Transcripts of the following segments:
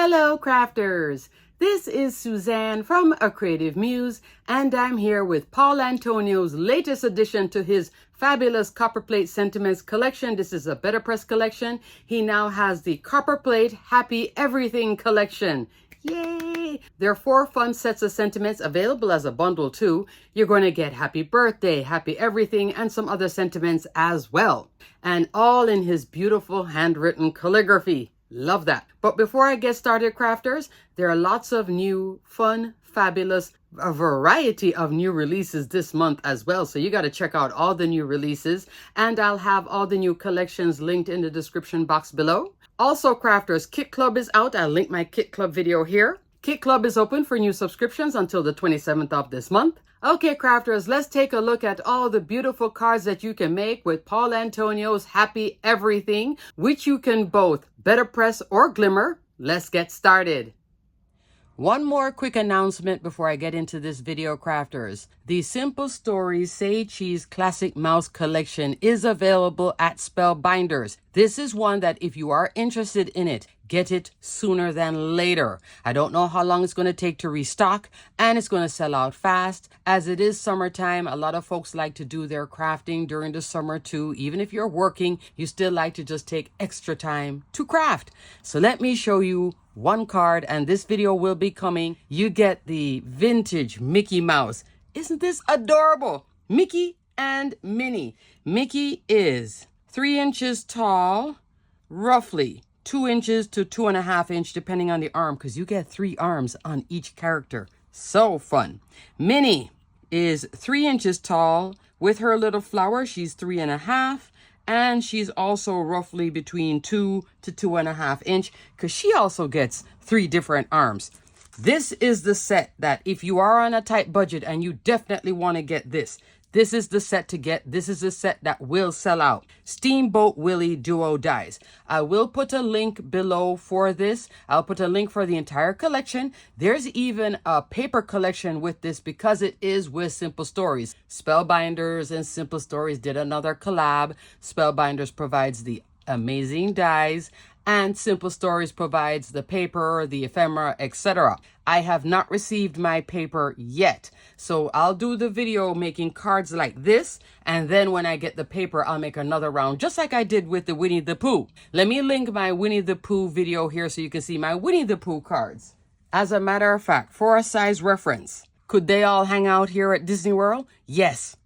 Hello, crafters! This is Suzanne from A Creative Muse, and I'm here with Paul Antonio's latest addition to his fabulous Copperplate Sentiments collection. This is a BetterPress collection. He now has the Copperplate Happy Everything collection. Yay! There are 4 fun sets of sentiments available as a bundle too. You're going to get happy birthday, happy everything, and some other sentiments as well. And all in his beautiful handwritten calligraphy. Love that. But before I get started, crafters, there are lots of new, fun, fabulous, a variety of new releases this month as well. So you got to check out all the new releases, and I'll have all the new collections linked in the description box below. Also, crafters, Kit Club is out. I'll link my Kit Club video here. Kit Club is open for new subscriptions until the 27th of this month. Okay, crafters, let's take a look at all the beautiful cards that you can make with Paul Antonio's Happy Everything, which you can both BetterPress or Glimmer. Let's get started. One more quick announcement before I get into this video, crafters. The Simple Stories Say Cheese Classic Mouse Collection is available at Spellbinders. This is one that if you are interested in it, get it sooner than later. I don't know how long it's going to take to restock, and it's going to sell out fast. As it is summertime, a lot of folks like to do their crafting during the summer too. Even if you're working, you still like to just take extra time to craft. So let me show you one card, and this video will be coming. You get the vintage Mickey Mouse. Isn't this adorable? Mickey and Minnie. Mickey is 3 inches tall, roughly 2 inches to 2.5 inches, depending on the arm, because you get 3 arms on each character. So fun. Minnie is 3 inches tall with her little flower. She's 3.5. And she's also roughly between 2 to 2.5 inches, because she also gets 3 different arms. This is the set that if you are on a tight budget and you definitely want to get this, this is the set to get. This is the set that will sell out. Steamboat Willie Duo dies. I will put a link below for this. I'll put a link for the entire collection. There's even a paper collection with this because it is with Simple Stories. Spellbinders and Simple Stories did another collab. Spellbinders provides the amazing dies, and Simple Stories provides the paper, the ephemera, etc. I have not received my paper yet, so I'll do the video making cards like this, and then when I get the paper, I'll make another round, just like I did with the Winnie the Pooh. Let me link my Winnie the Pooh video here so you can see my Winnie the Pooh cards. As a matter of fact, for a size reference, could they all hang out here at Disney World? Yes.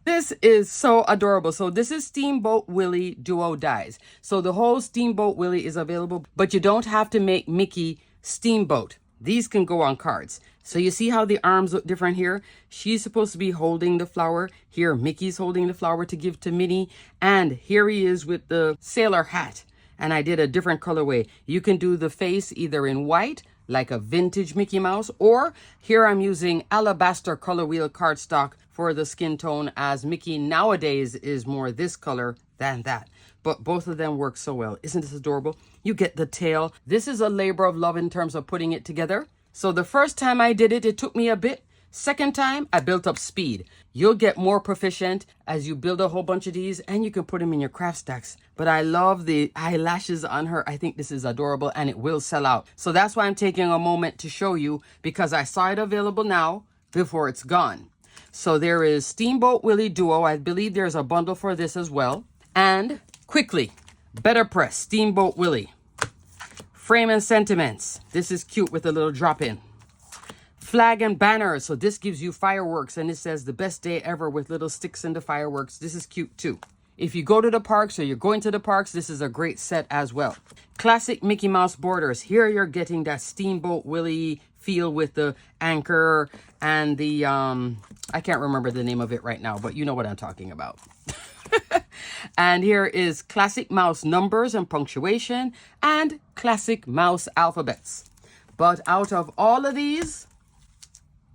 This is so adorable. So this is Steamboat Willie Duo dies. So the whole Steamboat Willie is available, but you don't have to make Mickey Steamboat. These can go on cards. So you see how the arms look different here? She's supposed to be holding the flower. Here, Mickey's holding the flower to give to Minnie. And here he is with the sailor hat. And I did a different colorway. You can do the face either in white, like a vintage Mickey Mouse, or here I'm using alabaster color wheel cardstock for the skin tone, as Mickey nowadays is more this color than that. But both of them work so well. Isn't this adorable? You get the tail. This is a labor of love in terms of putting it together. So the first time I did it, it took me a bit. Second time, I built up speed. You'll get more proficient as you build a whole bunch of these, and you can put them in your craft stacks. But I love the eyelashes on her. I think this is adorable, and it will sell out. So that's why I'm taking a moment to show you, because I saw it available now before it's gone. So there is Steamboat Willie Duo. I believe there's a bundle for this as well. And quickly, BetterPress Steamboat Willie. Frame and Sentiments. This is cute with a little drop-in. Flag and banners. So this gives you fireworks, and it says the best day ever with little sticks in the fireworks. This is cute too. If you go to the parks or you're going to the parks, this is a great set as well. Classic Mickey Mouse borders. Here you're getting that Steamboat Willie feel with the anchor and the, I can't remember the name of it right now, but you know what I'm talking about. And here is classic mouse numbers and punctuation and classic mouse alphabets. But out of all of these,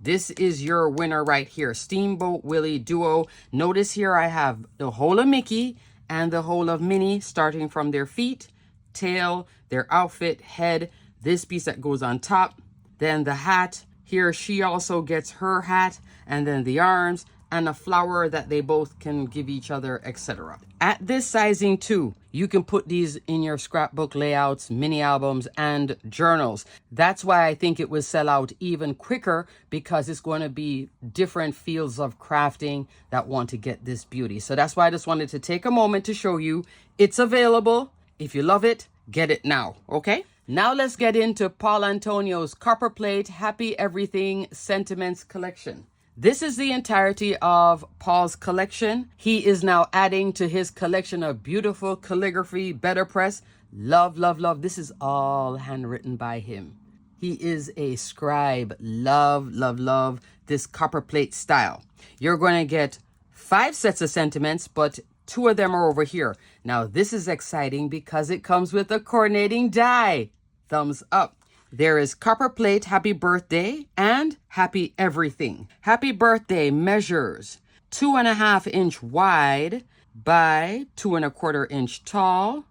this is your winner right here, Steamboat Willie Duo. Notice here I have the whole of Mickey and the whole of Minnie, starting from their feet, tail, their outfit, head, this piece that goes on top, then the hat. Here she also gets her hat, and then the arms, and a flower that they both can give each other, etc. At this sizing too, you can put these in your scrapbook layouts, mini albums, and journals. That's why I think it will sell out even quicker, because it's going to be different fields of crafting that want to get this beauty. So that's why I just wanted to take a moment to show you it's available. If you love it, get it now, okay? Now let's get into Paul Antonio's Copperplate Happy Everything Sentiments collection. This is the entirety of Paul's collection. He is now adding to his collection of beautiful calligraphy, BetterPress. Love, love, love. This is all handwritten by him. He is a scribe. Love, love, love this Copperplate style. You're going to get 5 sets of sentiments, but 2 of them are over here. Now this is exciting because it comes with a coordinating die. Thumbs up. There is Copperplate Happy Birthday and Happy Everything. Happy Birthday measures 2.5 inch wide by 2.25 inch tall.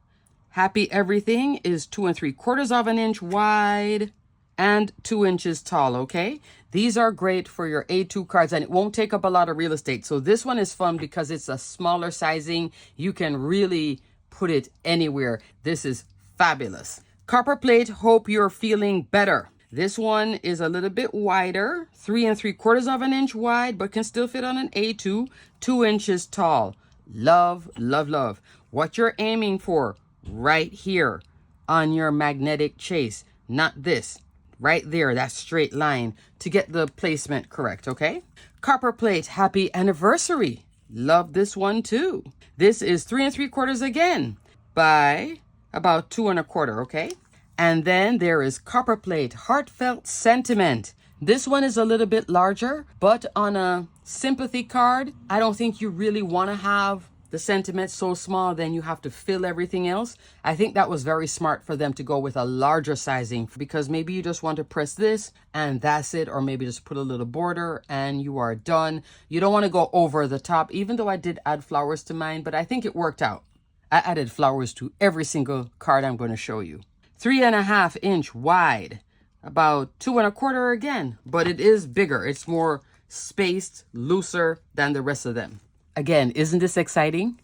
Happy Everything is 2.75 of an inch wide and 2 inches tall, okay? These are great for your A2 cards, and it won't take up a lot of real estate. So this one is fun because it's a smaller sizing. You can really put it anywhere. This is fabulous. Copperplate, hope you're feeling better. This one is a little bit wider, 3.75 of an inch wide, but can still fit on an A2, 2 inches tall. Love, love, love. What you're aiming for right here on your magnetic chase, not this, right there, that straight line, to get the placement correct, okay? Copperplate Happy Anniversary. Love this one too. This is 3.75 again by about 2.25, okay? And then there is Copperplate Heartfelt Sentiment. This one is a little bit larger, but on a sympathy card, I don't think you really want to have the sentiment so small, then you have to fill everything else. I think that was very smart for them to go with a larger sizing, because maybe you just want to press this and that's it, or maybe just put a little border and you are done. You don't want to go over the top, even though I did add flowers to mine, but I think it worked out. I added flowers to every single card I'm going to show you. 3.5 inch wide, about 2.25 again, but it is bigger. It's more spaced, looser than the rest of them. Again, isn't this exciting?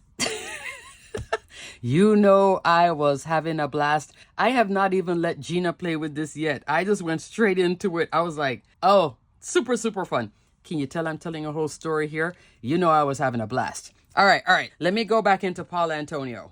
You know, I was having a blast. I have not even let Gina play with this yet. I just went straight into it. I was like, oh, super, super fun. Can you tell I'm telling a whole story here? You know, I was having a blast. All right. Let me go back into Paul Antonio.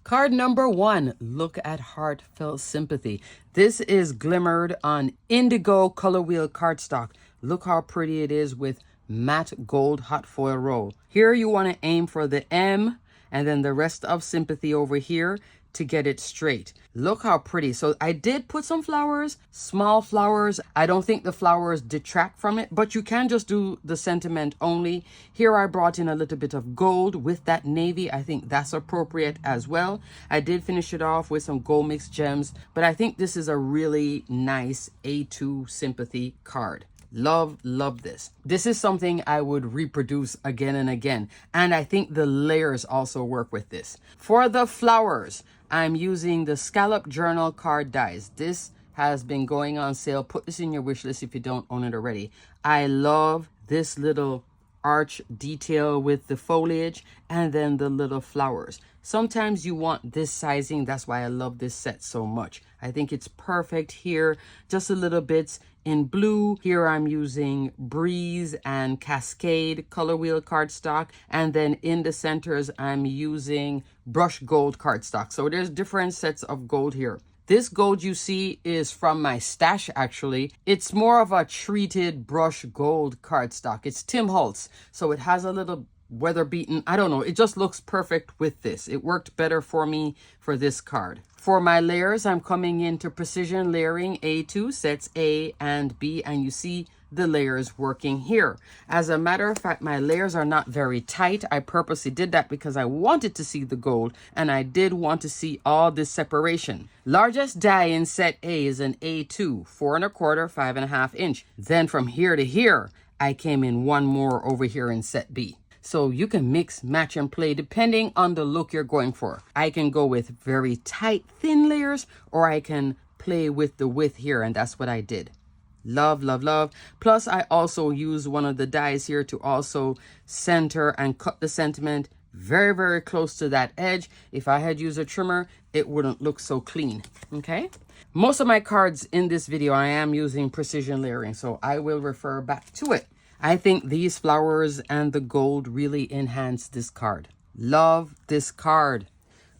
Card number 1, look at Heartfelt Sympathy. This is glimmered on indigo color wheel cardstock. Look how pretty it is with matte gold hot foil roll. Here you want to aim for the M and then the rest of Sympathy over here to get it straight. Look how pretty. So I did put some flowers, small flowers. I don't think the flowers detract from it, but you can just do the sentiment only. Here I brought in a little bit of gold with that navy. I think that's appropriate as well. I did finish it off with some gold mixed gems, but I think this is a really nice A2 Sympathy card. Love, love this. This is something I would reproduce again and again. And I think the layers also work with this. For the flowers, I'm using the Scallop Journal card dies. This has been going on sale. Put this in your wish list if you don't own it already. I love this little arch detail with the foliage and then the little flowers. Sometimes you want this sizing. That's why I love this set so much. I think it's perfect here. Just a little bits in blue. Here I'm using Breeze and Cascade color wheel cardstock. And then in the centers, I'm using brush gold cardstock. So there's different sets of gold here. This gold you see is from my stash, actually. It's more of a treated brush gold cardstock. It's Tim Holtz. So it has a little weather beaten. I don't know. It just looks perfect with this. It worked better for me for this card. For my layers, I'm coming into precision layering A2 sets A and B, and you see the layers working here. As a matter of fact, my layers are not very tight. I purposely did that because I wanted to see the gold, and I did want to see all this separation. Largest die in set A is an A2, 4.25, 5.5 inch. Then from here to here, I came in one more over here in set B. So you can mix, match, and play depending on the look you're going for. I can go with very tight, thin layers, or I can play with the width here, and that's what I did. Love, love, love. Plus, I also use one of the dies here to also center and cut the sentiment very, very close to that edge. If I had used a trimmer, it wouldn't look so clean. Okay. Most of my cards in this video, I am using precision layering, so I will refer back to it. I think these flowers and the gold really enhance this card. Love this card.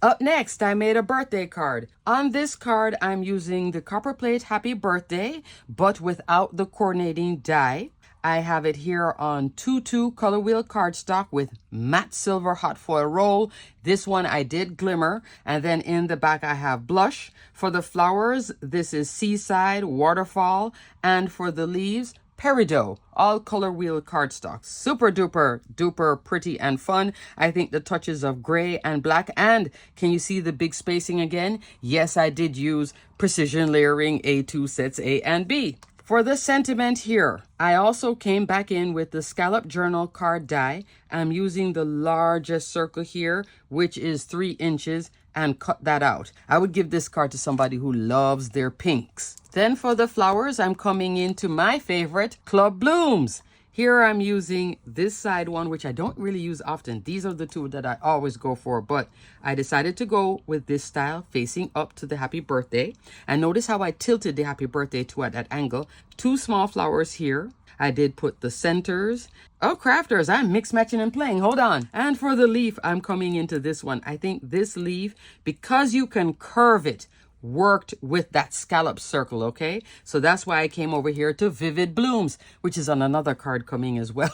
Up next, I made a birthday card. On this card, I'm using the Copperplate Happy Birthday, but without the coordinating die. I have it here on 2-2 color wheel cardstock with matte silver hot foil roll. This one I did glimmer, and then in the back I have blush. For the flowers, this is Seaside, Waterfall, and for the leaves, Peridot, all color wheel cardstock. Super duper duper pretty and fun. I think the touches of gray and black, and can you see the big spacing again? Yes, I did use precision layering A2 sets A and B. For the sentiment here, I also came back in with the Scallop Journal card die. I'm using the largest circle here, which is 3 inches, and cut that out. I would give this card to somebody who loves their pinks. Then for the flowers, I'm coming into my favorite, Club Blooms. Here I'm using this side one, which I don't really use often. These are the two that I always go for, but I decided to go with this style facing up to the happy birthday. And notice how I tilted the happy birthday to at that angle. 2 small flowers here. I did put the centers. Oh, crafters, I'm mix matching and playing. Hold on. And for the leaf, I'm coming into this one. I think this leaf, because you can curve it, worked with that scallop circle, okay? So that's why I came over here to Vivid Blooms, which is on another card coming as well.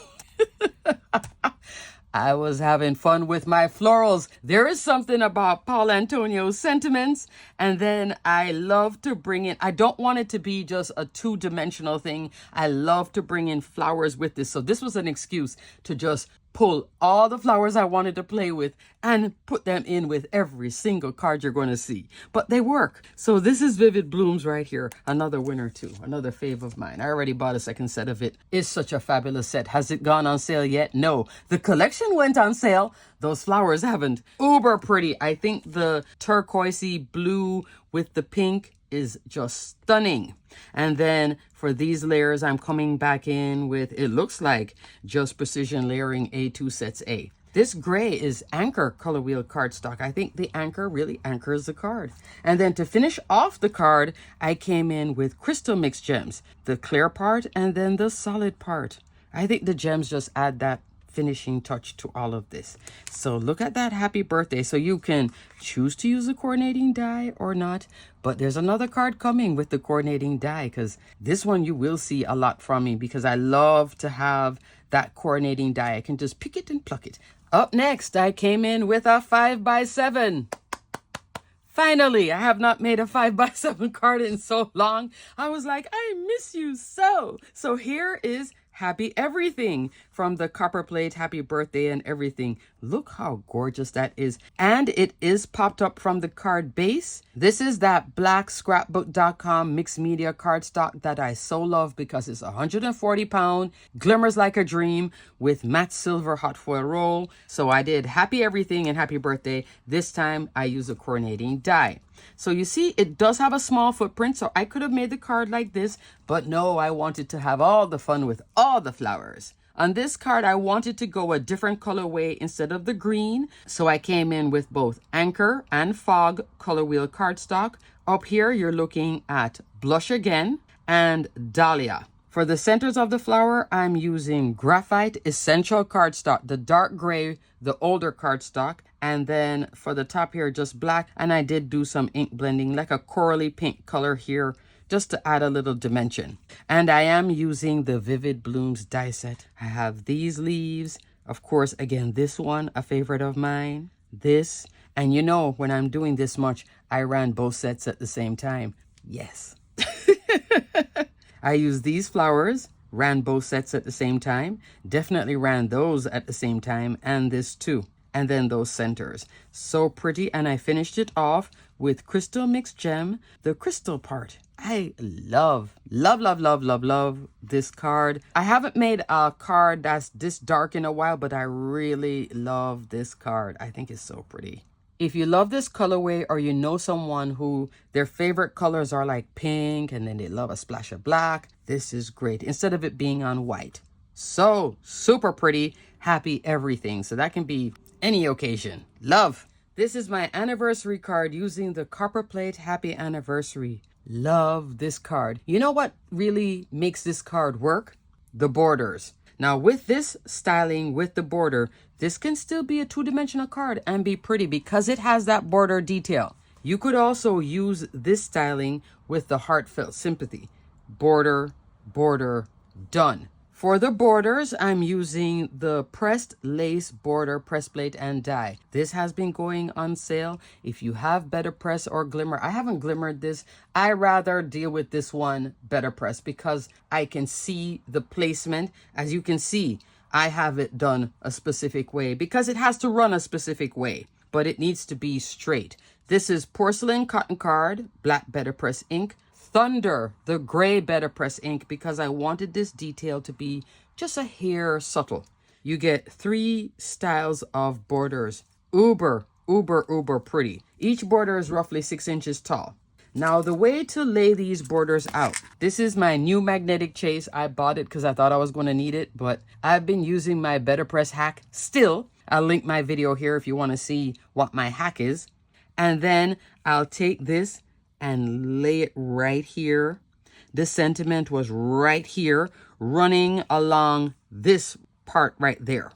I was having fun with my florals. There is something about Paul Antonio's sentiments, and then I love to bring in, I don't want it to be just a 2-dimensional thing. I love to bring in flowers with this. So this was an excuse to just pull all the flowers I wanted to play with and put them in with every single card you're going to see. But they work. So this is Vivid Blooms right here. Another winner too. Another fave of mine. I already bought a second set of it. It's such a fabulous set. Has it gone on sale yet? No. The collection went on sale. Those flowers haven't. Uber pretty. I think the turquoisey blue with the pink is just stunning. And then for these layers, I'm coming back in with, it looks like just precision layering A2 sets A. This gray is Anchor color wheel cardstock. I think the anchor really anchors the card. And then to finish off the card, I came in with Crystal Mix Gems, the clear part and then the solid part. I think the gems just add that finishing touch to all of this. So look at that happy birthday. So you can choose to use a coordinating die or not, but there's another card coming with the coordinating die, because this one you will see a lot from me because I love to have that coordinating die. I can just pick it and pluck it. Up next, I came in with a 5x7. Finally, I have not made a 5x7 card in so long. I was like, I miss you so. So here is Happy Everything from the Copperplate Happy Birthday and Everything. Look how gorgeous that is. And it is popped up from the card base. This is that black scrapbook.com mixed media cardstock that I so love because it's 140 pound, glimmers like a dream with matte silver hot foil roll. So I did Happy Everything and Happy Birthday. This time I use a coordinating die. So you see, it does have a small footprint, so I could have made the card like this, but no, I wanted to have all the fun with all the flowers. On this card, I wanted to go a different colorway instead of the green, so I came in with both Anchor and Fog color wheel cardstock. Up here, you're looking at Blush Again and Dahlia. For the centers of the flower, I'm using Graphite Essential cardstock, the dark gray, the older cardstock. And then for the top here, just black. And I did do some ink blending, like a corally pink color here, just to add a little dimension. And I am using the Vivid Blooms die set. I have these leaves. Of course, again, this one, a favorite of mine. This. And you know, when I'm doing this much, I ran both sets at the same time. Yes. I used these flowers, ran both sets at the same time, definitely ran those at the same time, and this too. And then those centers. So pretty. And I finished it off with Crystal Mix Gem, the crystal part. I love this card. I haven't made a card that's this dark in a while, but I really love this card. I think it's so pretty. If you love this colorway, or you know someone who their favorite colors are like pink and then they love a splash of black, this is great instead of it being on white. So super pretty, happy everything. So that can be any occasion. Love. This is my anniversary card using the Copperplate Happy Anniversary. Love this card. You know what really makes this card work? The borders. Now with this styling with the border, this can still be a two-dimensional card and be pretty because it has that border detail. You could also use this styling with the Heartfelt Sympathy. Border, border, done. For the borders, I'm using the pressed lace border press plate and die. This has been going on sale. If you have BetterPress or Glimmer, I haven't glimmered this. I rather deal with this one, BetterPress, because I can see the placement. As you can see, I have it done a specific way because it has to run a specific way, but it needs to be straight. This is porcelain cotton card, black BetterPress ink. Thunder, the gray BetterPress ink, because I wanted this detail to be just a hair subtle. You get 3 styles of borders. Uber, uber, uber pretty. Each border is roughly 6 inches tall. Now the way to lay these borders out. This is my new magnetic chase. I bought it because I thought I was going to need it, but I've been using my BetterPress hack still. I'll link my video here if you want to see what my hack is. And then I'll take this and lay it right here. The sentiment was right here, running along this part right there.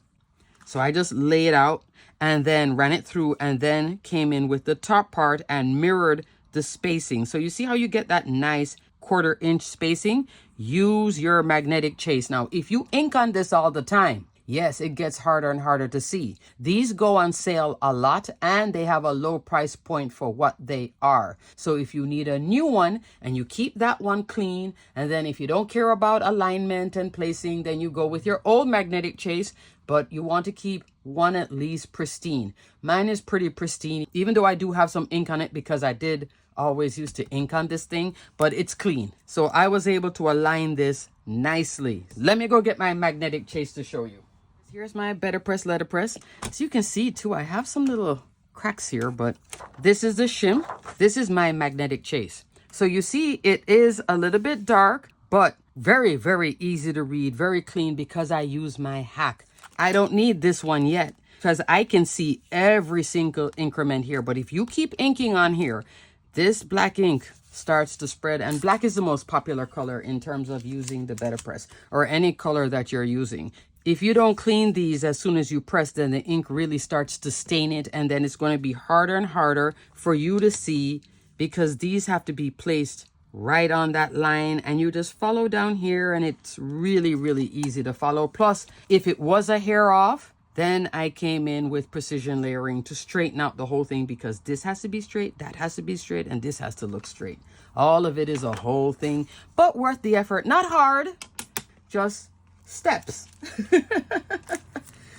So I just lay it out and then ran it through and then came in with the top part and mirrored the spacing. So you see how you get that nice 1/4 inch spacing? Use your magnetic chase. Now, if you ink on this all the time, yes, it gets harder and harder to see. These go on sale a lot and they have a low price point for what they are. So if you need a new one and you keep that one clean, and then if you don't care about alignment and placing, then you go with your old magnetic chase, but you want to keep one at least pristine. Mine is pretty pristine, even though I do have some ink on it because I did always used to ink on this thing, but it's clean. So I was able to align this nicely. Let me go get my magnetic chase to show you. Here's my BetterPress letterpress. As you can see too, I have some little cracks here, but this is the shim. This is my magnetic chase. So you see it is a little bit dark, but very, very easy to read, very clean because I use my hack. I don't need this one yet because I can see every single increment here. But if you keep inking on here, this black ink starts to spread, and black is the most popular color in terms of using the BetterPress or any color that you're using. If you don't clean these as soon as you press, then the ink really starts to stain it, and then it's going to be harder and harder for you to see because these have to be placed right on that line, and you just follow down here and it's really, really easy to follow. Plus, if it was a hair off, then I came in with precision layering to straighten out the whole thing because this has to be straight, that has to be straight, and this has to look straight. All of it is a whole thing, but worth the effort. Not hard, just steps.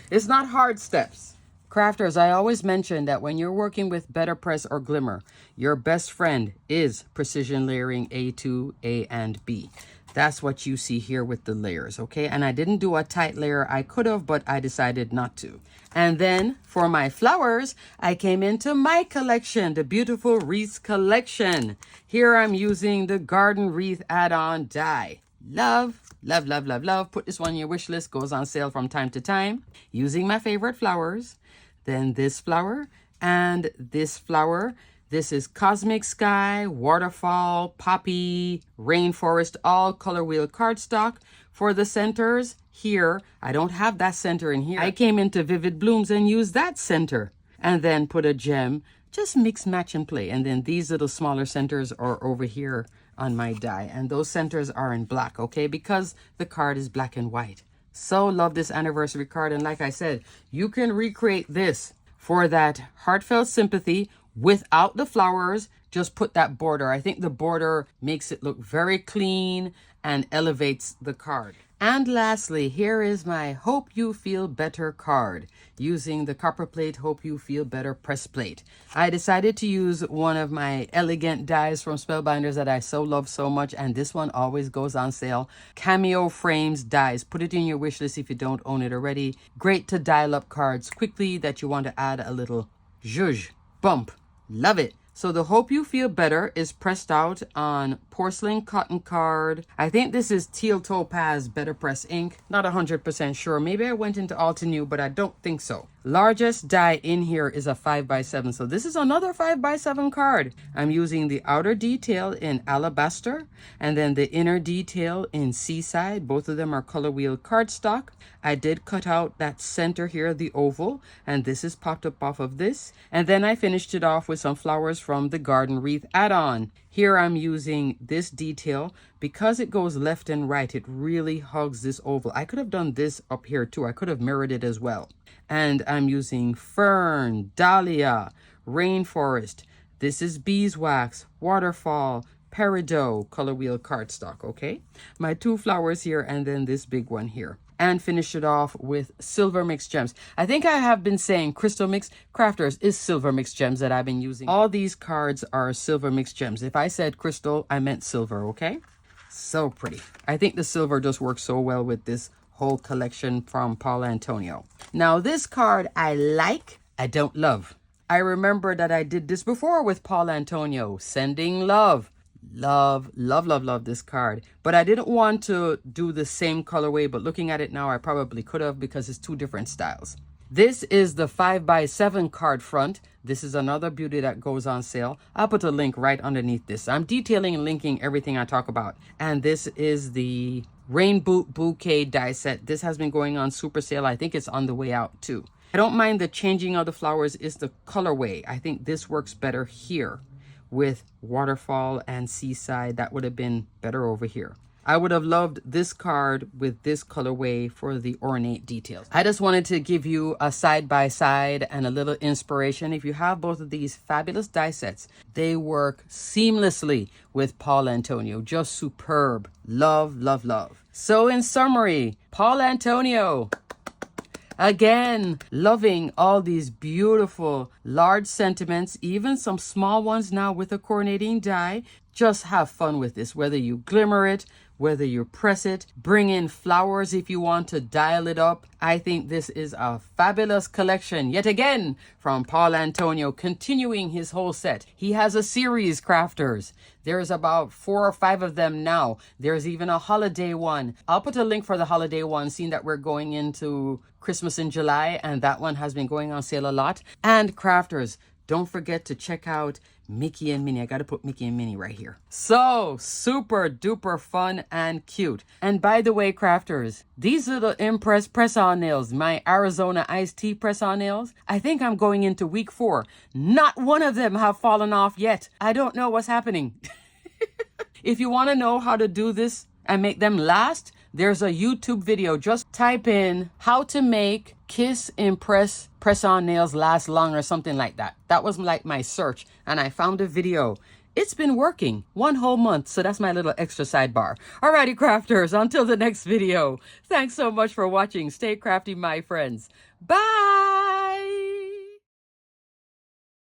It's not hard steps. Crafters, I always mention that when you're working with BetterPress or Glimmer, your best friend is precision layering A2, A, and B. That's what you see here with the layers, okay? And I didn't do a tight layer. I could have, but I decided not to. And then for my flowers, I came into my collection, the beautiful wreaths collection. Here I'm using the garden wreath add-on die. Love, love, love, love, love. Put this one on your wish list. Goes on sale from time to time. Using my favorite flowers. Then this flower and this flower. This is Cosmic Sky, Waterfall, Poppy, Rainforest, all color wheel cardstock. For the centers here, I don't have that center in here. I came into Vivid Blooms and used that center and then put a gem. Just mix, match, and play. And then these little smaller centers are over here on my die. And those centers are in black, okay? Because the card is black and white. So love this anniversary card. And like I said, you can recreate this for that Heartfelt Sympathy without the flowers. Just put that border. I think the border makes it look very clean and elevates the card. And lastly, here is my Hope You Feel Better card using the Copperplate Hope You Feel Better press plate. I decided to use one of my elegant dies from Spellbinders that I so love so much, and this one always goes on sale. Cameo Frames dies. Put it in your wish list if you don't own it already. Great to dial up cards quickly that you want to add a little zhuzh bump. Love it. So the Hope You Feel Better is pressed out on porcelain cotton card. I think this is Teal Topaz BetterPress ink. Not 100% sure. Maybe I went into Altenew, but I don't think so. Largest die in here is a 5x7. So this is another 5x7 card. I'm using the outer detail in Alabaster and then the inner detail in Seaside. Both of them are color wheel cardstock. I did cut out that center here, the oval, and this is popped up off of this. And then I finished it off with some flowers from the Garden Wreath add-on. Here I'm using this detail because it goes left and right. It really hugs this oval. I could have done this up here too. I could have mirrored it as well. And I'm using fern, dahlia, rainforest. This is beeswax, waterfall, peridot, color wheel cardstock, okay? My 2 flowers here and then this big one here. And finish it off with silver mixed gems. I think I have been saying crystal mix. Crafters is silver mixed gems that I've been using. All these cards are silver mixed gems. If I said crystal, I meant silver, okay? So pretty. I think the silver just works so well with this whole collection from Paul Antonio. Now this card I like, I don't love. I remember that I did this before with Paul Antonio, Sending Love. Love this card. But I didn't want to do the same colorway, but looking at it now, I probably could have because it's 2 different styles. This is the 5x7 card front. This is another beauty that goes on sale. I'll put a link right underneath this. I'm detailing and linking everything I talk about. And this is the Rainbow Bouquet die set. This has been going on super sale. I think it's on the way out too. I don't mind the changing of the flowers. It's the colorway. I think this works better here with waterfall and seaside. That would have been better over here. I would have loved this card with this colorway for the ornate details. I just wanted to give you a side-by-side and a little inspiration. If you have both of these fabulous die sets, they work seamlessly with Paul Antonio. Just superb. Love, love, love. So in summary, Paul Antonio, again, loving all these beautiful large sentiments, even some small ones now with a coordinating die. Just have fun with this, whether you glimmer it, whether you press it, bring in flowers if you want to dial it up. I think this is a fabulous collection yet again from Paul Antonio, continuing his whole set. He has a series, crafters. There's about 4 or 5 of them now. There's even a holiday one. I'll put a link for the holiday one, seeing that we're going into Christmas in July, and that one has been going on sale a lot. And crafters, don't forget to check out Mickey and Minnie. I got to put Mickey and Minnie right here. So super duper fun and cute. And by the way, crafters, these little Impress press-on nails, my Arizona iced tea press-on nails, I think I'm going into week 4. Not one of them have fallen off yet. I don't know what's happening. If you want to know how to do this and make them last, there's a YouTube video. Just type in how to make Kiss Impress press-on nails last long or something like that. That was like my search, and I found a video. It's been working 1 whole month, so that's my little extra sidebar. Alrighty, crafters, until the next video. Thanks so much for watching. Stay crafty, my friends. Bye!